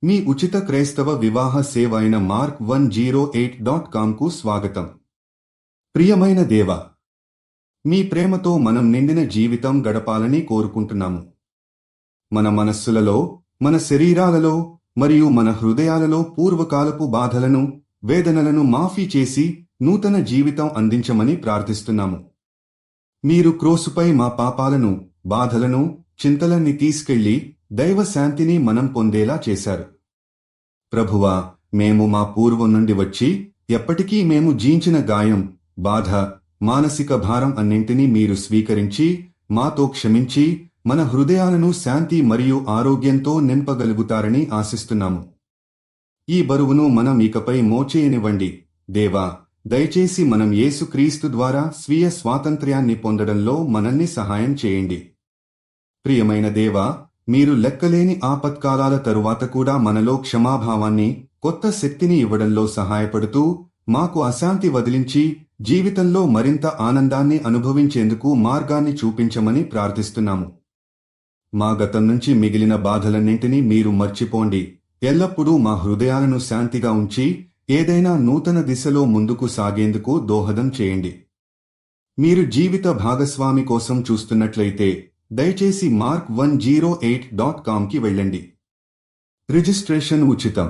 మీ ఉచిత క్రైస్తవ వివాహ సేవ అయిన mark108.com కు స్వాగతం. ప్రియమైన దేవా, మీ ప్రేమతో మనం నిండిన జీవితం గడపాలని కోరుకుంటున్నాము. మన మనస్సులలో, మన శరీరాలలో మరియు మన హృదయాలలో పూర్వకాలపు బాధలను, వేదనలను మాఫీ చేసి నూతన జీవితం అందించమని ప్రార్థిస్తున్నాము. మీరు క్రోసుపై మా పాపాలను, బాధలను, చింతలన్నీ తీసుకెళ్లి దైవ శాంతిని మనం పొందేలా చేశారు. ప్రభువా, మేము మా పూర్వం నుండి వచ్చి ఎప్పటికీ మేము జీంచిన గాయం, బాధ, మానసిక భారం అన్నింటినీ మీరు స్వీకరించి మాతో క్షమించి మన హృదయాలను శాంతి మరియు ఆరోగ్యంతో నింపగలుగుతారని ఆశిస్తున్నాము. ఈ బరువును మనం ఇకపై మోచేయనివ్వండి. దేవా, దయచేసి మనం యేసుక్రీస్తు ద్వారా స్వీయ స్వాతంత్ర్యాన్ని పొందడంలో మనల్ని సహాయం చేయండి. ప్రియమైన దేవా, మీరు లెక్కలేని ఆపత్కాలాల తరువాత కూడా మనలో క్షమాభావాన్ని, కొత్త శక్తిని ఇవ్వడంలో సహాయపడుతూ మాకు అశాంతి వదిలించి జీవితంలో మరింత ఆనందాన్ని అనుభవించేందుకు మార్గాన్ని చూపించమని ప్రార్థిస్తున్నాము. మా గతం నుంచి మిగిలిన బాధలన్నింటినీ మీరు మర్చిపోండి. ఎల్లప్పుడూ మా హృదయాలను శాంతిగా ఉంచి ఏదైనా నూతన దిశలో ముందుకు సాగేందుకు దోహదం చేయండి. మీరు జీవిత భాగస్వామి కోసం చూస్తున్నట్లయితే దయచేసి mark108.com కి వెళ్ళండి. రిజిస్ట్రేషన్ ఉచితం.